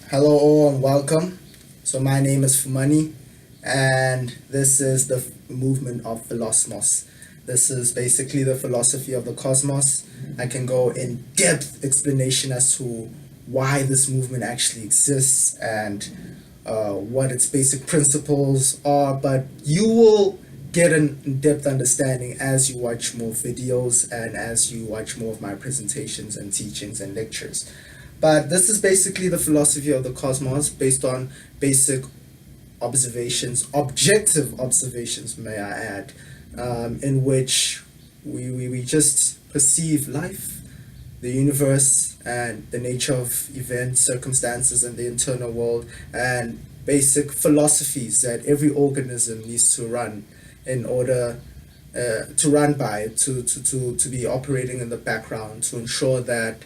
Hello all and welcome. So my name is Fumani and this is the movement of Philosmos. This is basically the philosophy of the cosmos. I can go in depth explanation as to why this movement actually exists and what its basic principles are, but you will get an in-depth understanding as you watch more videos and as you watch more of my presentations and teachings and lectures. But this is basically the philosophy of the cosmos based on basic observations, objective observations, may I add, in which we just perceive life, the universe, and the nature of events, circumstances, and the internal world, and basic philosophies that every organism needs to run in order to run by, to be operating in the background to ensure that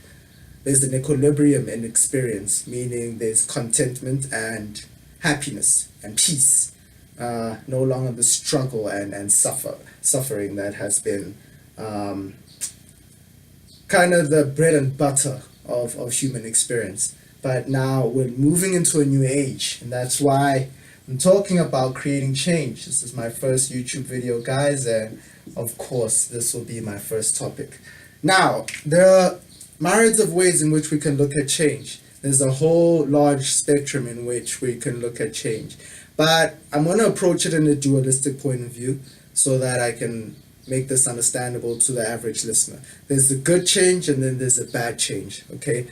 there's an equilibrium in experience, meaning there's contentment and happiness and peace, no longer the struggle and suffering that has been kind of the bread and butter of human experience. But now we're moving into a new age, and that's why I'm talking about creating change. This is my first YouTube video, guys, and of course, this will be my first topic. Now, there are myriads of ways in which we can look at change. There's a whole large spectrum in which we can look at change. But I'm going to approach it in a dualistic point of view so that I can make this understandable to the average listener. There's a good change and then there's a bad change, okay?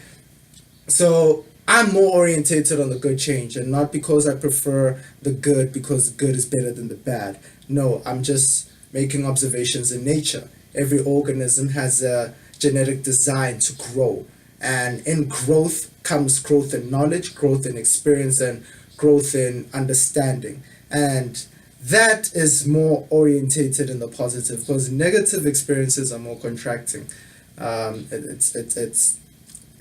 So I'm more orientated on the good change, and not because I prefer the good because the good is better than the bad. No, I'm just making observations in nature. Every organism has a genetic design to grow, and in growth comes growth in knowledge, growth in experience, and growth in understanding. And that is more orientated in the positive, because negative experiences are more contracting.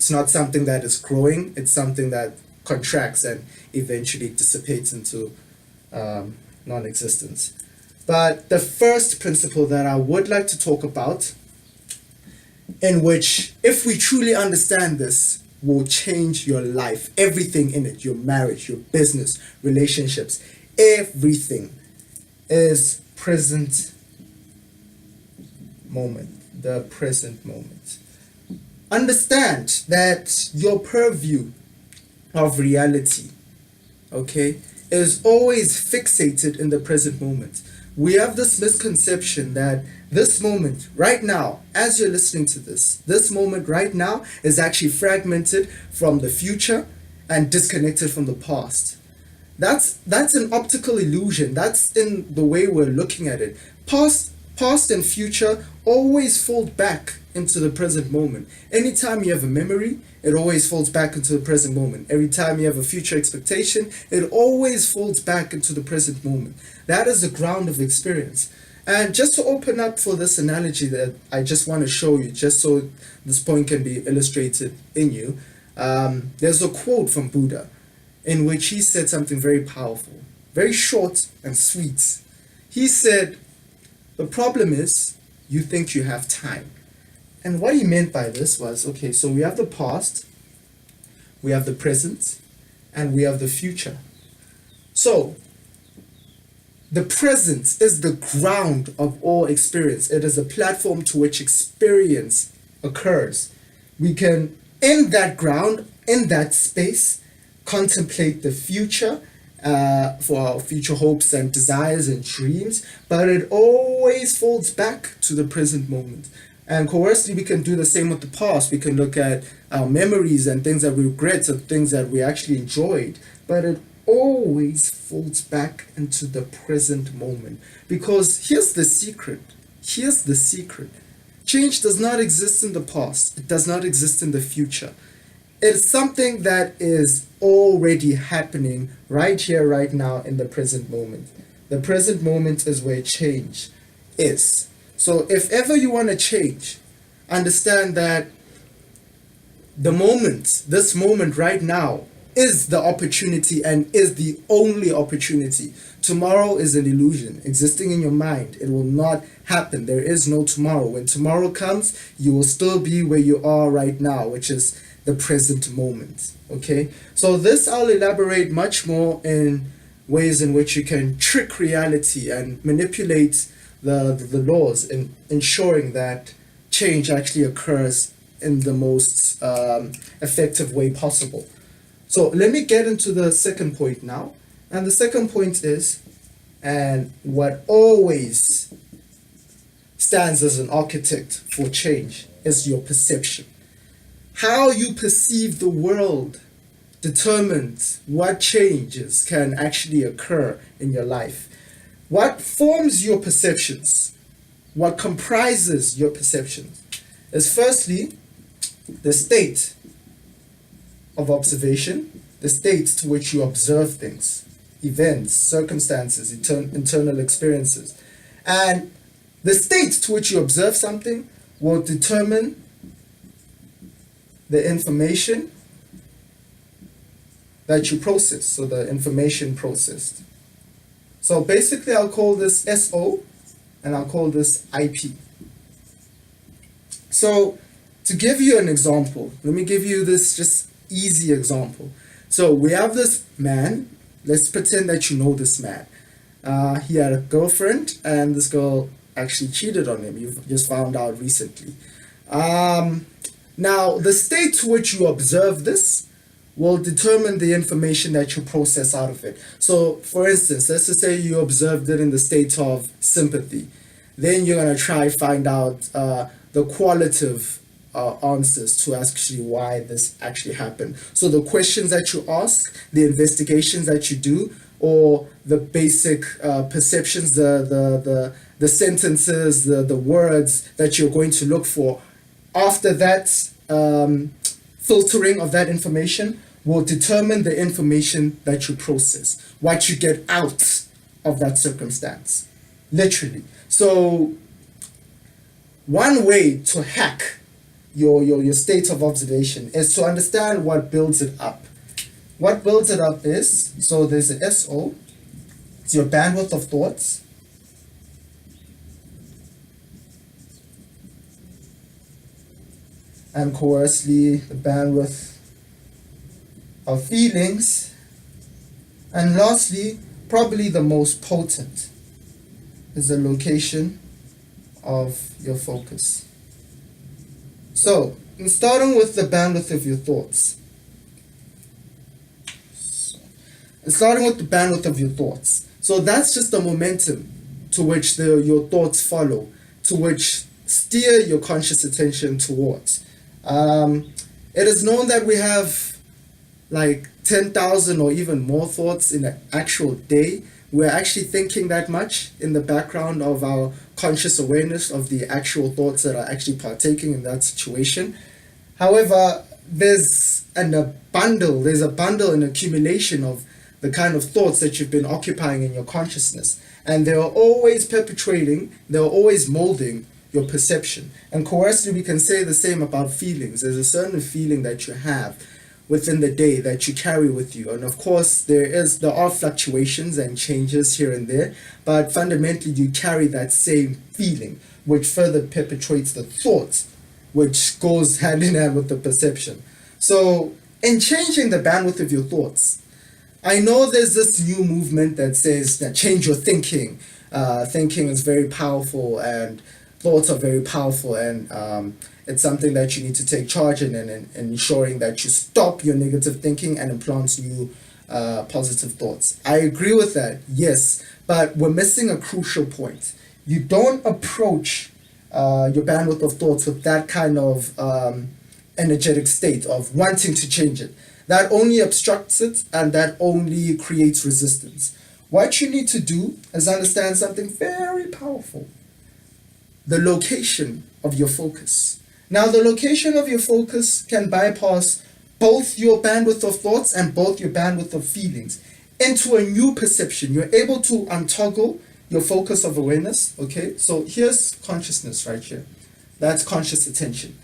It's not something that is growing, it's something that contracts and eventually dissipates into non-existence. But the first principle that I would like to talk about, in which, if we truly understand this, will change your life, everything in it, your marriage, your business, relationships, everything, is present moment, the present moment. Understand that your purview of reality, okay, is always fixated in the present moment. We have this misconception that this moment right now, as you're listening to this moment right now is actually fragmented from the future and disconnected from the past. That's an optical illusion. That's in the way we're looking at it. Past and future always fold back into the present moment. Anytime you have a memory, it always folds back into the present moment. Every time you have a future expectation, it always folds back into the present moment. That is the ground of experience. And just to open up for this analogy that I just want to show you, just so this point can be illustrated in you, there's a quote from Buddha in which he said something very powerful, very short and sweet. He said, "The problem is you think you have time." And what he meant by this was, okay, so we have the past, we have the present, and we have the future. So the present is the ground of all experience. It is a platform to which experience occurs. We can, in that ground, in that space, contemplate the future for our future hopes and desires and dreams, but it always folds back to the present moment. And conversely, we can do the same with the past. We can look at our memories and things that we regret and things that we actually enjoyed, but it always folds back into the present moment. Because here's the secret. Here's the secret. Change does not exist in the past. It does not exist in the future. It's something that is already happening right here, right now, in the present moment. The present moment is where change is. So if ever you want to change, understand that the moment, this moment right now, is the opportunity and is the only opportunity. Tomorrow is an illusion existing in your mind. It will not happen. There is no tomorrow. When tomorrow comes, you will still be where you are right now, which is the present moment. Okay, so this I'll elaborate much more in ways in which you can trick reality and manipulate the laws in ensuring that change actually occurs in the most effective way possible. So let me get into the second point now. And the second point is, and what always stands as an architect for change, is your perception. How you perceive the world determines what changes can actually occur in your life. What forms your perceptions, what comprises your perceptions, is firstly the state of observation, the state to which you observe things, events, circumstances, internal experiences. And the state to which you observe something will determine the information that you process, so the information processed. So basically I'll call this SO and I'll call this IP. So to give you an example, let me give you this just easy example. So we have this man, let's pretend that you know this man. He had a girlfriend and this girl actually cheated on him. You've just found out recently. Now, the state to which you observe this will determine the information that you process out of it. So, for instance, let's just say you observed it in the state of sympathy. Then you're going to try find out the qualitative answers to actually why this actually happened. So the questions that you ask, the investigations that you do, or the basic perceptions, the sentences, the words that you're going to look for. After that filtering of that information will determine the information that you process, what you get out of that circumstance, literally. So one way to hack your state of observation is to understand what builds it up. What builds it up is, so there's a SO, it's your bandwidth of thoughts. And conversely, the bandwidth of feelings. And lastly, probably the most potent, is the location of your focus. So, in starting with the bandwidth of your thoughts. So that's just the momentum to which your thoughts follow, to which steer your conscious attention towards. It is known that we have like 10,000 or even more thoughts in an actual day. We're actually thinking that much in the background of our conscious awareness of the actual thoughts that are actually partaking in that situation. However, there's a bundle, an accumulation of the kind of thoughts that you've been occupying in your consciousness. And they are always perpetuating, they're always molding your perception. And conversely, we can say the same about feelings. There's a certain feeling that you have within the day that you carry with you. And of course, there are fluctuations and changes here and there, but fundamentally you carry that same feeling, which further perpetuates the thought, which goes hand in hand with the perception. So in changing the bandwidth of your thoughts, I know there's this new movement that says that change your thinking. Thinking is very powerful and thoughts are very powerful, and it's something that you need to take charge in and ensuring that you stop your negative thinking and implant new positive thoughts. I agree with that, yes, but we're missing a crucial point. You don't approach your bandwidth of thoughts with that kind of energetic state of wanting to change it. That only obstructs it and that only creates resistance. What you need to do is understand something very powerful: the location of your focus. Now, the location of your focus can bypass both your bandwidth of thoughts and both your bandwidth of feelings into a new perception. You're able to untoggle your focus of awareness, okay? So here's consciousness right here. That's conscious attention.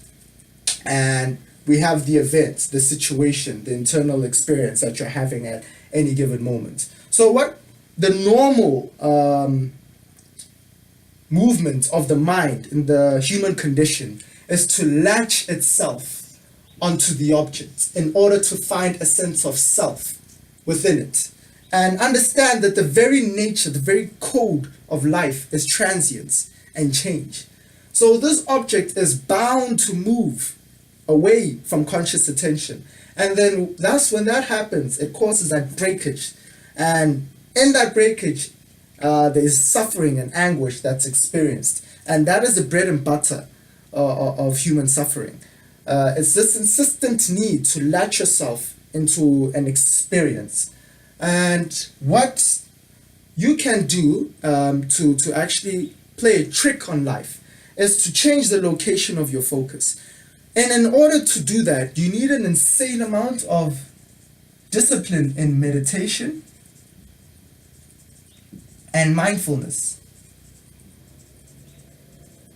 And we have the event, the situation, the internal experience that you're having at any given moment. So what the normal movement of the mind in the human condition is to latch itself onto the object in order to find a sense of self within it. And understand that the very nature, the very code of life is transience and change. So this object is bound to move away from conscious attention. And then that's when that happens, it causes that breakage. And in that breakage, there's suffering and anguish that's experienced. And that is the bread and butter of human suffering. It's this insistent need to latch yourself into an experience. And what you can do to actually play a trick on life is to change the location of your focus. And in order to do that, you need an insane amount of discipline in meditation and mindfulness.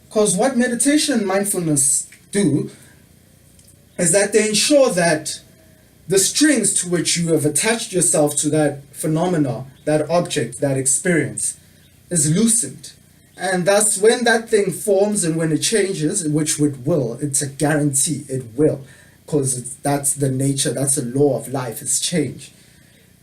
Because what meditation and mindfulness do is that they ensure that the strings to which you have attached yourself to that phenomena, that object, that experience, is loosened. And thus, when that thing forms and when it changes, which it will, it's a guarantee, it will, because that's the nature, that's the law of life, it's change.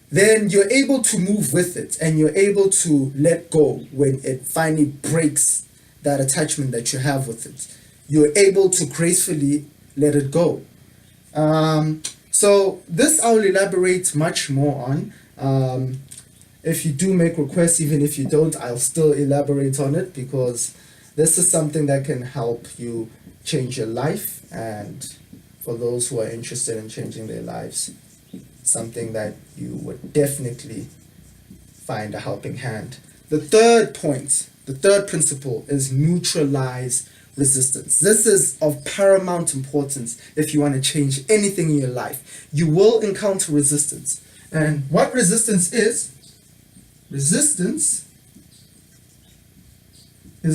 Then you're able to move with it and you're able to let go when it finally breaks that attachment that you have with it. You're able to gracefully let it go. So this I'll elaborate much more on. If you do make requests, even if you don't, I'll still elaborate on it because this is something that can help you change your life, and for those who are interested in changing their lives, something that you would definitely find a helping hand. The third point, the third principle is neutralize resistance. This is of paramount importance if you want to change anything in your life. You will encounter resistance. And what resistance is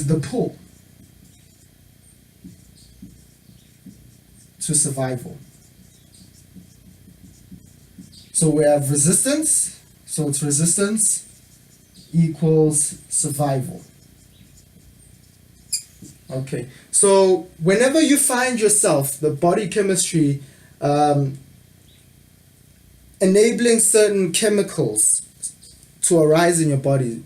the pull to survival. So we have resistance, so it's resistance equals survival. Okay, so whenever you find yourself, the body chemistry enabling certain chemicals to arise in your body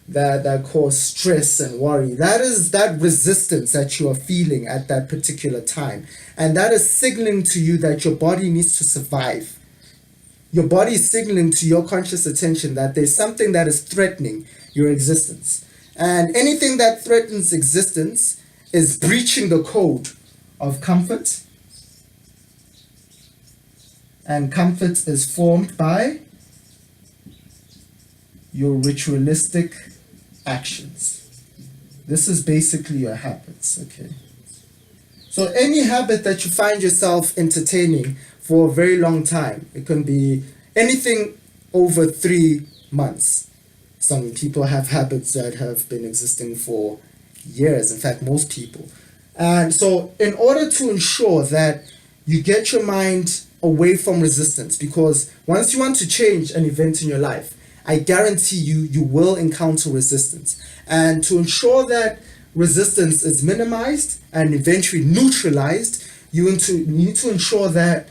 that cause stress and worry, that is that resistance that you are feeling at that particular time. And that is signaling to you that your body needs to survive. Your body is signaling to your conscious attention that there's something that is threatening your existence. And anything that threatens existence is breaching the code of comfort. And comfort is formed by your ritualistic actions. This is basically your habits, okay? So any habit that you find yourself entertaining for a very long time, it can be anything over 3 months. Some people have habits that have been existing for years, in fact, most people. And so in order to ensure that you get your mind away from resistance, because once you want to change an event in your life, I guarantee you will encounter resistance. And to ensure that resistance is minimized and eventually neutralized, you need to ensure that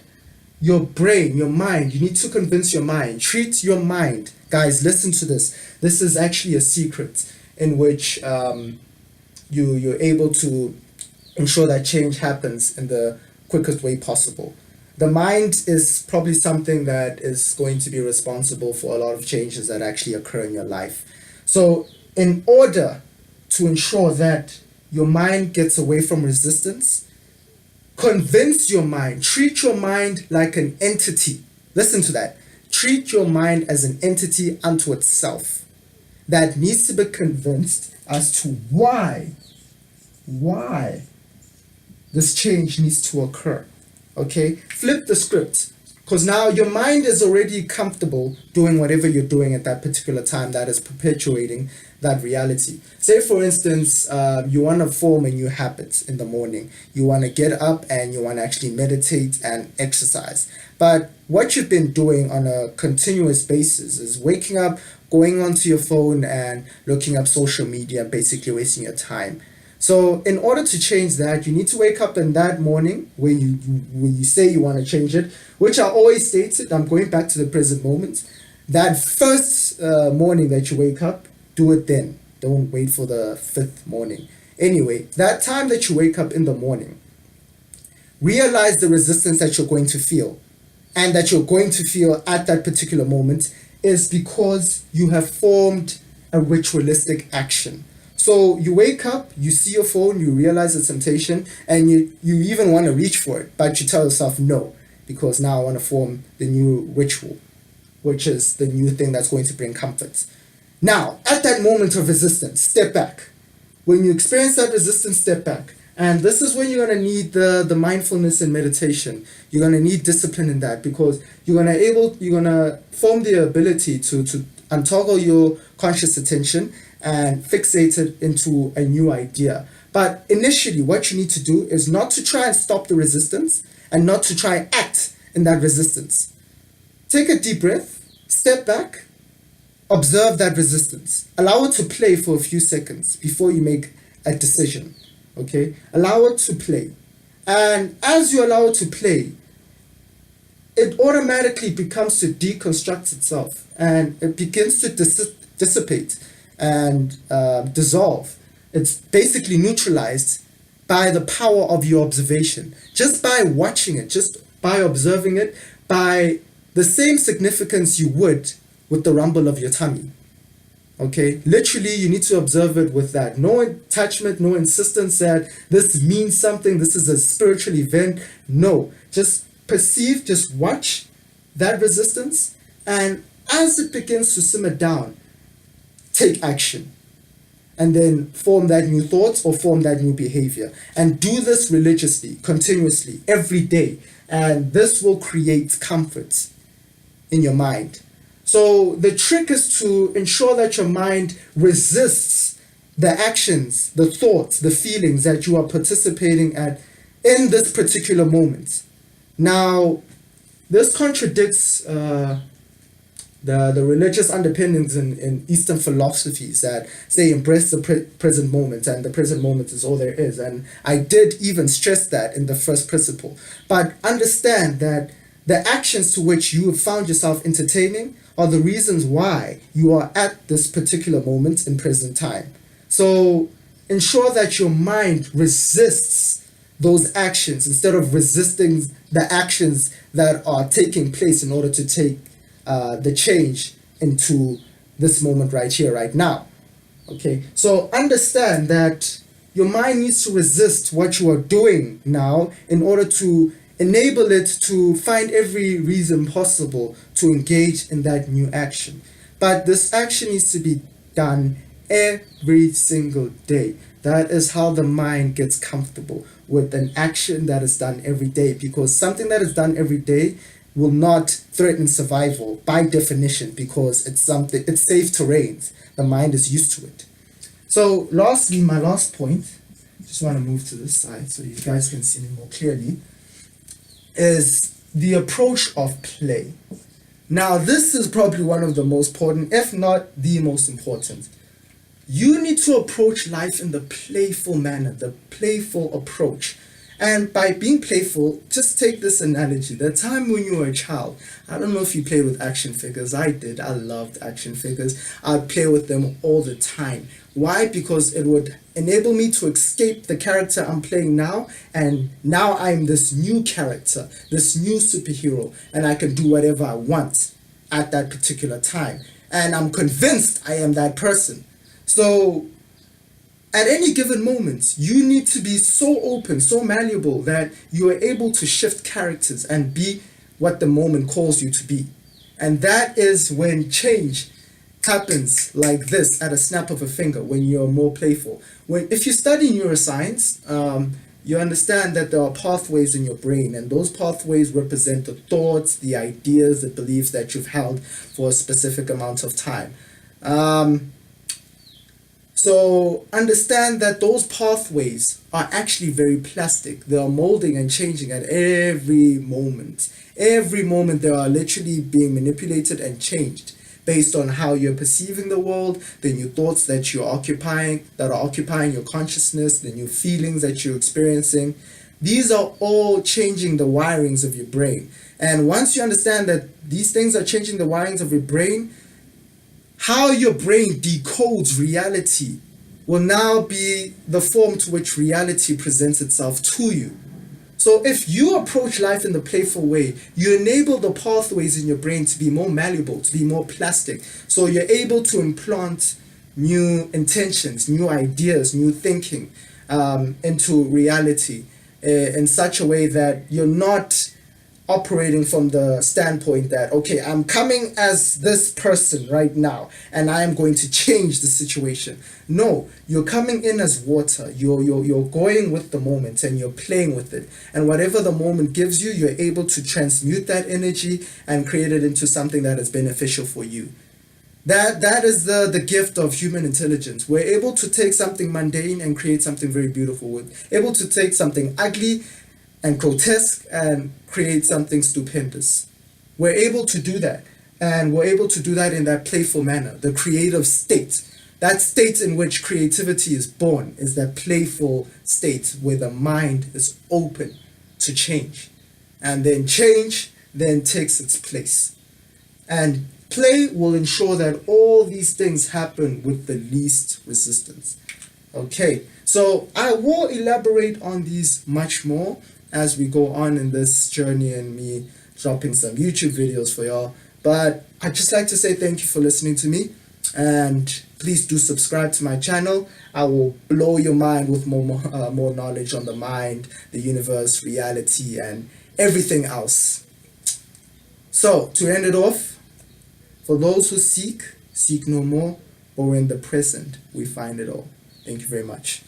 your brain, your mind, you need to convince your mind, treat your mind. Guys, listen to this. This is actually a secret in which you're able to ensure that change happens in the quickest way possible. The mind is probably something that is going to be responsible for a lot of changes that actually occur in your life. So in order to ensure that your mind gets away from resistance, convince your mind, treat your mind like an entity. Listen to that. Treat your mind as an entity unto itself that needs to be convinced as to why this change needs to occur. Okay, flip the script, because now your mind is already comfortable doing whatever you're doing at that particular time that is perpetuating that reality. Say for instance, you want to form a new habit in the morning. You want to get up and you want to actually meditate and exercise. But what you've been doing on a continuous basis is waking up, going onto your phone and looking up social media, basically wasting your time. So in order to change that, you need to wake up in that morning when you say you want to change it, which I always stated. I'm going back to the present moment. That first morning that you wake up, do it then. Don't wait for the fifth morning. Anyway, that time that you wake up in the morning, realize the resistance that you're going to feel and that you're going to feel at that particular moment is because you have formed a ritualistic action. So you wake up, you see your phone, you realize the temptation, and you even want to reach for it, but you tell yourself no, because now I want to form the new ritual, which is the new thing that's going to bring comfort. Now, at that moment of resistance, step back. When you experience that resistance, step back. And this is when you're going to need the mindfulness and meditation. You're going to need discipline in that, because you're going to form the ability to untoggle your conscious attention and fixate it into a new idea. But initially, what you need to do is not to try and stop the resistance and not to try and act in that resistance. Take a deep breath, step back, observe that resistance. Allow it to play for a few seconds before you make a decision. Okay? Allow it to play. And as you allow it to play, it automatically becomes to deconstruct itself, and it begins to dissipate and dissolve. It's basically neutralized by the power of your observation. Just by watching it, just by observing it, by the same significance you would with the rumble of your tummy. Okay, literally you need to observe it with that. No attachment, no insistence that this means something, this is a spiritual event. No, just perceive, just watch that resistance, and as it begins to simmer down, take action. And then form that new thoughts or form that new behavior. And do this religiously, continuously, every day. And this will create comfort in your mind. So the trick is to ensure that your mind resists the actions, the thoughts, the feelings that you are participating at in this particular moment. Now, this contradicts the religious underpinnings in Eastern philosophies that say embrace the present moment, and the present moment is all there is. And I did even stress that in the first principle. But understand that the actions to which you have found yourself entertaining are the reasons why you are at this particular moment in present time. So ensure that your mind resists those actions instead of resisting the actions that are taking place in order to take the change into this moment right here, right now. Okay, so understand that your mind needs to resist what you are doing now in order to enable it to find every reason possible to engage in that new action. But this action needs to be done every single day. That is how the mind gets comfortable with an action that is done every day, because something that is done every day will not threaten survival by definition, because it's safe terrain. The mind is used to it. So lastly, my last point, just want to move to this side so you guys can see me more clearly, is the approach of play. Now, this is probably one of the most important, if not the most important. You need to approach life in the playful manner, the playful approach. And by being playful, just take this analogy. The time when you were a child, I don't know if you play with action figures. I did. I loved action figures. I'd play with them all the time. Why? Because it would enable me to escape the character I'm playing now, and now I'm this new character, this new superhero, and I can do whatever I want at that particular time. And I'm convinced I am that person. So at any given moment, you need to be so open, so malleable that you are able to shift characters and be what the moment calls you to be. And that is when change happens like this at a snap of a finger, when you're more playful. If you study neuroscience, you understand that there are pathways in your brain, and those pathways represent the thoughts, the ideas, the beliefs that you've held for a specific amount of time. So understand that those pathways are actually very plastic. They are molding and changing at every moment. Every moment they are literally being manipulated and changed based on how you're perceiving the world, the new thoughts that you're occupying, that are occupying your consciousness, the new feelings that you're experiencing. These are all changing the wirings of your brain. And once you understand that these things are changing the wirings of your brain, how your brain decodes reality will now be the form to which reality presents itself to you. So if you approach life in the playful way, you enable the pathways in your brain to be more malleable, to be more plastic. So you're able to implant new intentions, new ideas, new thinking into reality in such a way that you're not operating from the standpoint that, okay, I'm coming as this person right now and I am going to change the situation. No, you're coming in as water. You're going with the moment and you're playing with it. And whatever the moment gives you, you're able to transmute that energy and create it into something that is beneficial for you. That is the gift of human intelligence. We're able to take something mundane and create something very beautiful. We're able to take something ugly and grotesque and create something stupendous. We're able to do that. And we're able to do that in that playful manner, the creative state. That state in which creativity is born is that playful state where the mind is open to change. And then change then takes its place. And play will ensure that all these things happen with the least resistance. Okay, so I will elaborate on these much more as we go on in this journey and me dropping some YouTube videos for y'all. But I'd just like to say thank you for listening to me, and please do subscribe to my channel. I will blow your mind with more knowledge on the mind, the universe, reality, and everything else. So to end it off, for those who seek no more, or in the present we find it all. Thank you very much.